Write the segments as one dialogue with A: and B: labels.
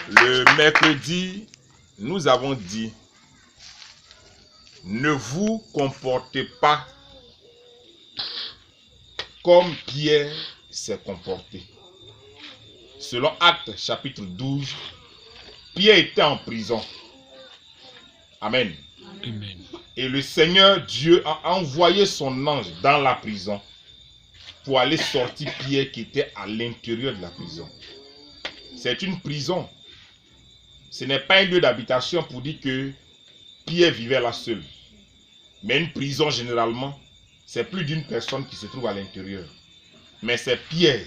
A: Le mercredi, nous avons dit, ne vous comportez pas comme Pierre s'est comporté. Selon Actes chapitre 12, Pierre était en prison. Amen.
B: Amen.
A: Et le Seigneur Dieu a envoyé son ange dans la prison pour aller sortir Pierre qui était à l'intérieur de la prison. C'est une prison. Ce n'est pas un lieu d'habitation pour dire que Pierre vivait là seul. Mais une prison, généralement, c'est plus d'une personne qui se trouve à l'intérieur. Mais c'est Pierre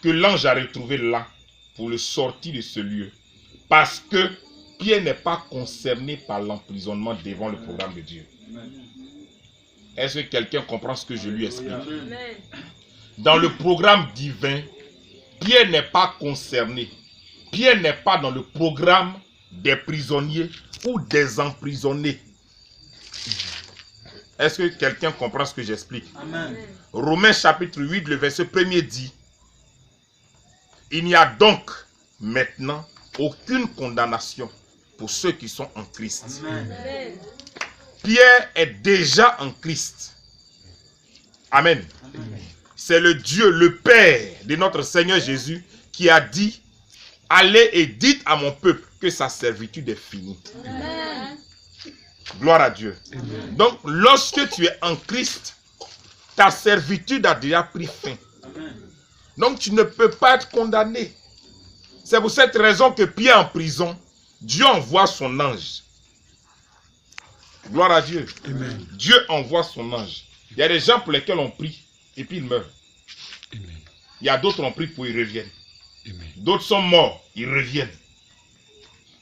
A: que l'ange a retrouvé là pour le sortir de ce lieu. Parce que Pierre n'est pas concerné par l'emprisonnement devant le programme de Dieu. Est-ce que quelqu'un comprend ce que je lui explique? Dans le programme divin, Pierre n'est pas concerné. Pierre n'est pas dans le programme des prisonniers ou des emprisonnés. Est-ce que quelqu'un comprend ce que j'explique? Romains chapitre 8, le verset 1er dit: il n'y a donc maintenant aucune condamnation pour ceux qui sont en Christ. Amen. Pierre est déjà en Christ. Amen. C'est le Dieu, le Père de notre Seigneur Jésus qui a dit: allez et dites à mon peuple que sa servitude est finie. Amen. Gloire à Dieu. Amen. Donc, lorsque tu es en Christ, ta servitude a déjà pris fin. Amen. Donc, tu ne peux pas être condamné. C'est pour cette raison que Pierre en prison, Dieu envoie son ange. Gloire à Dieu. Amen. Dieu envoie son ange. Il y a des gens pour lesquels on prie et puis ils meurent. Amen. Il y a d'autres on prie pour ils reviennent. D'autres sont morts, ils reviennent.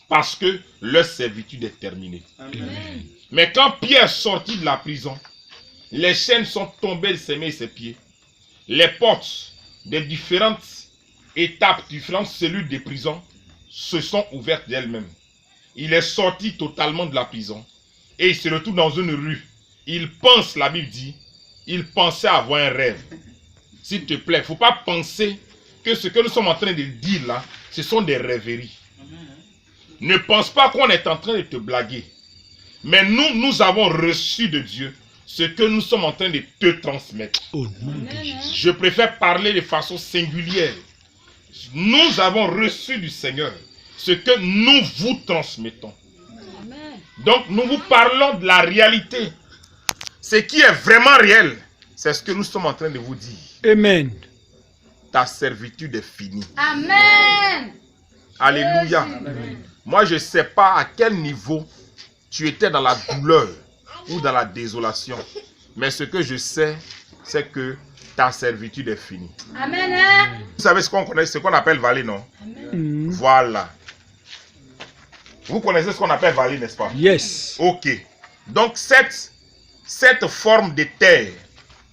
A: Parce que leur servitude est terminée. Amen. Mais quand Pierre est sorti de la prison, les chaînes sont tombées de ses mains et ses pieds. Les portes des différentes étapes, différentes cellules de prison se sont ouvertes d'elles-mêmes. Il est sorti totalement de la prison et il se retrouve dans une rue. Il pense, la Bible dit, il pensait avoir un rêve. S'il te plaît, il ne faut pas penser que ce que nous sommes en train de dire là, ce sont des rêveries. Ne pense pas qu'on est en train de te blaguer. Mais nous avons reçu de Dieu ce que nous sommes en train de te transmettre. Oh, je préfère parler de façon singulière. Nous avons reçu du Seigneur ce que nous vous transmettons. Donc nous vous parlons de la réalité. Ce qui est vraiment réel, c'est ce que nous sommes en train de vous dire. Amen. Ta servitude est finie. Amen. Alléluia. Amen. Moi, je ne sais pas à quel niveau tu étais dans la douleur ou dans la désolation. Mais ce que je sais, c'est que ta servitude est finie. Amen. Vous savez ce qu'on connaît, ce qu'on appelle vallée, non? Amen. Voilà. Vous connaissez ce qu'on appelle vallée, n'est-ce pas? Yes. Ok. Donc, cette forme de terre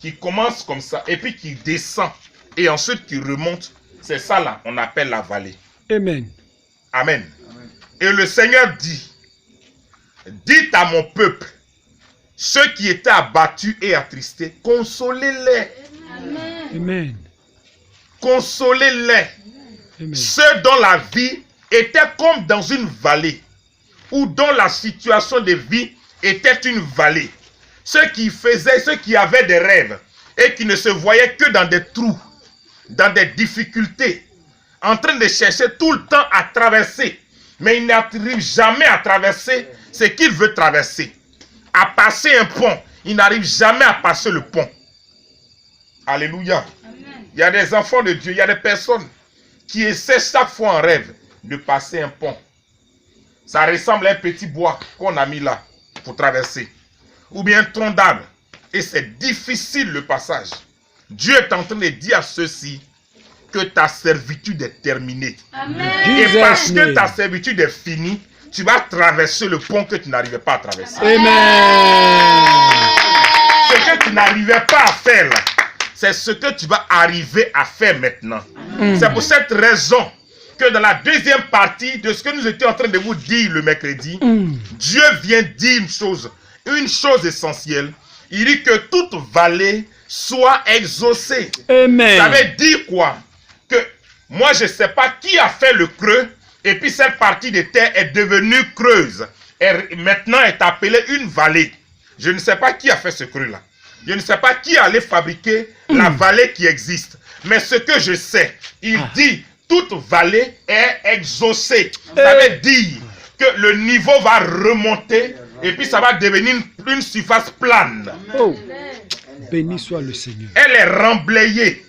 A: qui commence comme ça et puis qui descend et ensuite qui remonte, c'est ça là, on appelle la vallée. Amen. Amen. Amen. Et le Seigneur dit: dites à mon peuple, ceux qui étaient abattus et attristés, consolez-les. Amen. Amen. Consolez-les. Amen. Ceux dont la vie était comme dans une vallée, ou dont la situation de vie était une vallée. Ceux qui avaient des rêves et qui ne se voyaient que dans des trous, dans des difficultés, en train de chercher tout le temps à traverser, mais il n'arrive jamais à traverser ce qu'il veut traverser. À passer un pont, il n'arrive jamais à passer le pont. Alléluia. Amen. Il y a des enfants de Dieu, il y a des personnes qui essaient chaque fois en rêve de passer un pont. Ça ressemble à un petit bois qu'on a mis là pour traverser. Ou bien un tronc d'arbre. Et c'est difficile le passage. Dieu est en train de dire à ceux-ci que ta servitude est terminée. Amen. Et parce que ta servitude est finie, tu vas traverser le pont que tu n'arrivais pas à traverser. Amen. Ce que tu n'arrivais pas à faire là, c'est ce que tu vas arriver à faire maintenant. C'est pour cette raison que dans la deuxième partie de ce que nous étions en train de vous dire le mercredi, Dieu vient dire une chose essentielle. Il dit que toute vallée soit exaucée. Amen. Ça veut dire quoi? Que Moi, je ne sais pas qui a fait le creux, et puis cette partie de terre est devenue creuse. Et maintenant est appelée une vallée. Je ne sais pas qui a fait ce creux-là. Je ne sais pas qui allait fabriquer la vallée qui existe. Mais ce que je sais, il dit, toute vallée est exaucée. Ça veut dire que le niveau va remonter et puis ça va devenir une surface plane.
B: Oh. Béni soit le Seigneur.
A: Elle est remblayée.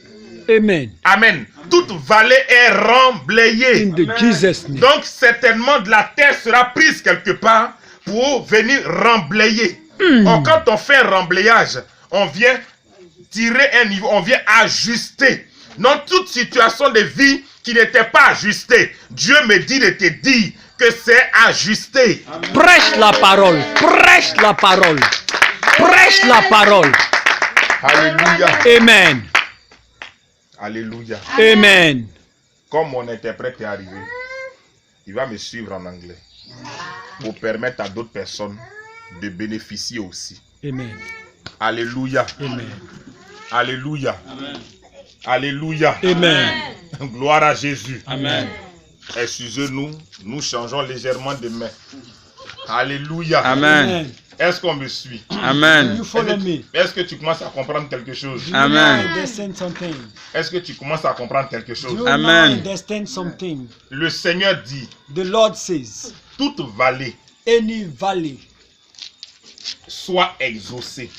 B: Amen.
A: Amen. Toute vallée est remblayée.
B: In the Jesus name.
A: Donc certainement de la terre sera prise quelque part pour venir remblayer. Or, quand on fait un remblayage, on vient tirer un niveau, on vient ajuster. Non, toute situation de vie qui n'était pas ajustée, Dieu me dit de te dire que c'est ajusté.
B: Amen. Prêche la parole. Prêche la parole. Prêche la parole.
A: Alléluia.
B: Amen.
A: Alléluia.
B: Amen.
A: Comme mon interprète est arrivé, il va me suivre en anglais pour permettre à d'autres personnes de bénéficier aussi.
B: Amen.
A: Alléluia.
B: Amen.
A: Alléluia. Alléluia.
B: Amen.
A: Gloire à Jésus.
B: Amen.
A: Excusez-nous, nous changeons légèrement de main. Alléluia.
B: Amen.
A: Est-ce qu'on me suit?
B: Amen. You follow me.
A: Est-ce que tu commences à comprendre quelque chose?
B: Amen.
A: Est-ce que tu commences à comprendre quelque chose?
B: Amen.
A: Le Seigneur dit,
B: the Lord says,
A: toute vallée,
B: any valley,
A: soit exaucée,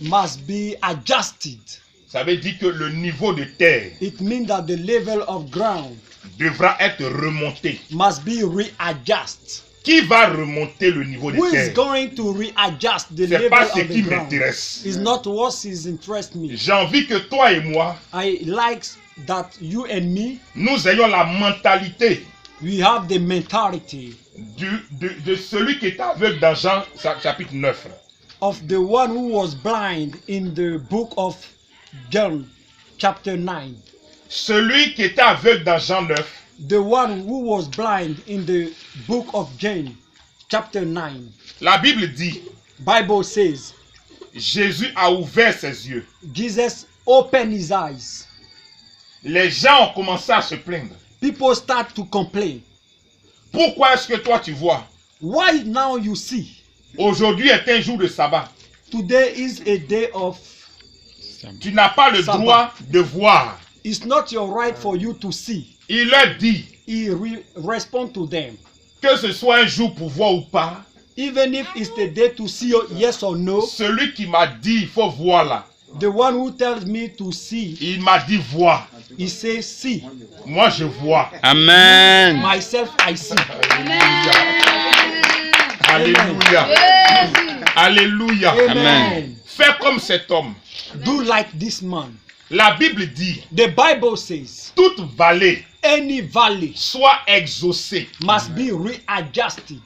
B: must be adjusted.
A: Ça veut dire que le niveau de terre,
B: it means that the level of ground,
A: devra être remonté.
B: Must be readjusted.
A: Qui va remonter le niveau de
B: Who
A: terre?
B: is going to readjust the
A: C'est
B: level
A: pas
B: of
A: ce
B: the
A: qui
B: ground?
A: m'intéresse.
B: It's not what is interest me.
A: J'ai envie que toi et moi,
B: I like that you and me,
A: nous ayons la mentalité
B: we have the mentality
A: de celui qui est aveugle dans Jean chapitre 9.
B: of the one who was blind in the book of John chapter 9.
A: Celui qui était aveugle dans Jean 9.
B: The one who was blind in the book of John chapter 9.
A: La Bible dit,
B: Bible says,
A: Jésus a ouvert ses yeux.
B: Jesus opened his eyes.
A: Les gens ont commencé à se plaindre.
B: People start to complain.
A: Pourquoi est-ce que toi tu vois?
B: Why now you see?
A: Aujourd'hui est un jour de sabbat.
B: Today is a day of
A: Tu n'as pas le
B: sabbat.
A: droit de voir.
B: It's not your right for you to see.
A: Il leur dit,
B: He respond to them.
A: que ce soit un jour pour voir ou pas,
B: Even if it's the day to see, yes or no,
A: celui qui m'a dit il faut voir là,
B: the one who tells me to see,
A: il m'a dit voir.
B: he says see.
A: Moi je vois.
C: Amen.
B: Myself I see.
A: Alléluia. Alléluia.
B: Amen.
A: Fais comme cet homme.
B: Do like this man.
A: La Bible dit,
B: The Bible says,
A: toute vallée
B: any valley
A: soit exaucée.
B: must be readjusted.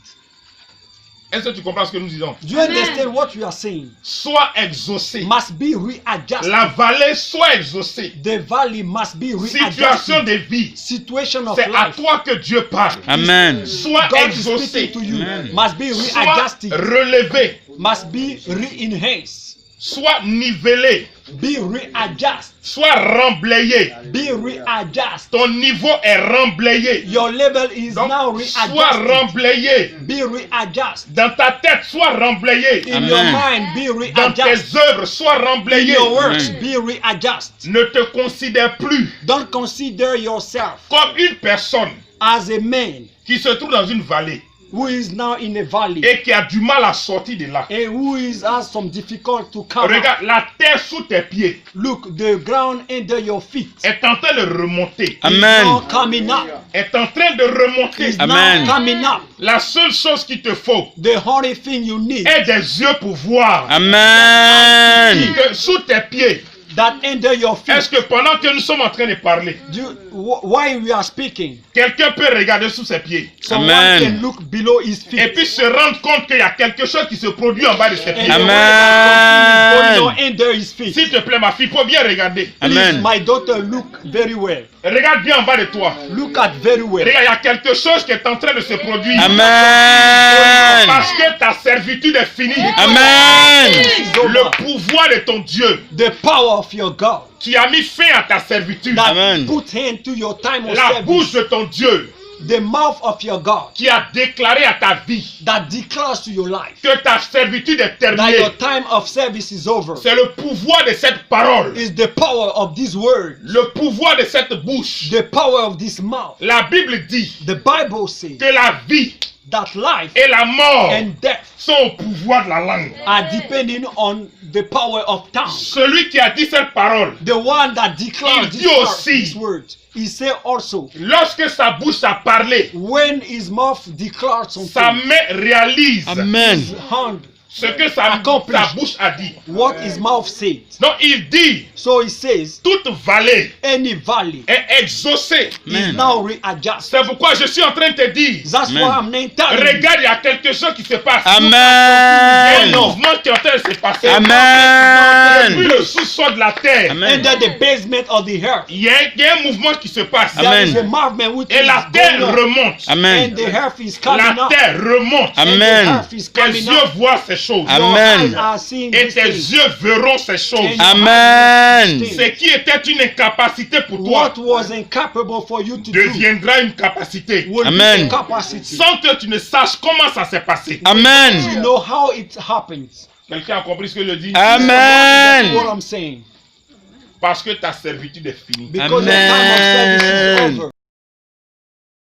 A: Est-ce que tu comprends ce que nous disons?
B: Do you understand what you are saying?
A: Soit exaucée.
B: Must be readjusted.
A: La vallée soit exaucée.
B: The valley must be
A: Situation
B: readjusted.
A: de vie.
B: Situation of
A: C'est à
B: life.
A: toi que Dieu parle.
C: Amen.
A: Soit
B: God is
A: exaucé.
B: speaking to you.
C: Amen.
B: Must be
A: Soit
B: readjusted.
A: relevé.
B: Must be re-enhanced.
A: Soit nivelé.
B: Be readjusted.
A: Soit remblayé.
B: Be readjusted.
A: Ton niveau est remblayé.
B: Your level is
A: Donc,
B: now
A: sois
B: readjusted.
A: remblayé.
B: Be readjusted.
A: Dans ta tête, sois remblayé.
B: In
C: Amen.
B: your mind, be
A: Dans tes
B: readjusted.
A: œuvres, sois
B: In
A: remblayé.
B: your works,
C: Amen.
B: be readjusted.
A: Ne te considère plus
B: Don't consider yourself
A: comme une personne
B: as a man
A: qui se trouve dans une vallée
B: who is now in a valley
A: et qui a du mal à sortir de là.
B: and who has some difficult to come out.
A: Regarde, la terre sous tes pieds
B: Look, the ground under your feet
A: est en train de remonter.
C: Amen.
B: is now coming up.
A: Est en train de remonter.
B: Is
C: Amen.
B: now coming up.
A: La seule chose qu'il te faut
B: The only thing you need
A: est des yeux pour voir.
C: Amen.
A: Que sous tes pieds,
B: that under your
A: est-ce
B: feet.
A: que pendant que nous sommes en train de parler,
B: While we are speaking,
A: quelqu'un peut regarder sous ses pieds
B: someone
C: Amen.
B: can look below his
A: et
B: feet.
A: puis se rendre compte qu'il y a quelque chose qui se produit en bas de ses
B: And
A: pieds?
B: the way
C: Amen.
B: that something is going on under his feet.
A: S'il te plaît, ma fille, il faut bien regarder.
B: Please,
C: Amen.
B: my daughter, look very well.
A: Regarde bien en bas de toi.
B: Look at very well.
A: Regarde, il y a quelque chose qui est en train de se produire.
C: Amen.
A: Parce que ta servitude est finie.
C: Amen.
B: It's over.
A: Le pouvoir de ton Dieu
B: The power of your God
A: qui a mis fin à ta servitude.
B: that
C: Amen.
B: put hand to your time of
A: La
B: service,
A: bouche de ton Dieu
B: the mouth of your God
A: qui a déclaré à ta vie
B: that declares to your life
A: que ta servitude est
B: that
A: terminée.
B: your time of service is over.
A: C'est le pouvoir de cette parole,
B: Is the power of this word,
A: le pouvoir de cette bouche.
B: the power of this mouth.
A: La Bible dit
B: The Bible says
A: que la vie
B: that life
A: et la mort
B: and death
A: sont au pouvoir de la langue.
B: are depending on the power of tongue.
A: Celui qui a dit cette parole,
B: The one that declares
A: Il
B: this,
A: dit aussi,
B: this word, he said also,
A: lorsque sa bouche a parlé,
B: when his mouth declared
A: sa
B: something,
A: main réalise
C: Amen.
B: his hand,
A: ce que sa bouche a dit.
B: what his mouth said.
A: Donc il dit,
B: So he says,
A: toute vallée
B: any valley
A: est exaucée.
B: is
C: Amen.
B: now readjusted.
A: C'est pourquoi je suis en train de te dire,
B: That's
C: Amen.
B: why I'm not telling you.
A: regarde, il y a quelque chose qui se passe. Il y a
C: Amen.
A: un mouvement qui est en train de se passer.
C: Amen.
A: Depuis le sous-sol de la terre,
C: Amen.
B: Under the basement of the earth,
A: il y a un mouvement qui se passe.
C: Amen.
B: there is a movement which
A: Et
B: is
A: la terre
B: going on,
A: remonte.
C: Amen.
B: and the earth is coming
A: La
B: up.
A: terre remonte.
B: And
C: Amen.
B: the earth is
A: Tes
B: coming
A: yeux
B: up.
A: voient ces choses.
C: Amen.
B: Your eyes are seeing
A: Et
B: these
A: tes
B: things.
A: yeux verront ces choses.
C: Amen.
A: Ce qui était une incapacité pour toi
B: What was incapable for you to do
A: deviendra une capacité.
B: will
C: Amen.
B: be a capacity.
A: Sans que tu ne saches comment ça s'est passé.
B: You
C: Amen.
B: know how it happens.
A: Quelqu'un a compris ce que je dis?
B: That's
C: Amen.
B: what I'm saying.
A: Parce que ta servitude est finie.
B: Because the time of service is
C: Amen.
B: over.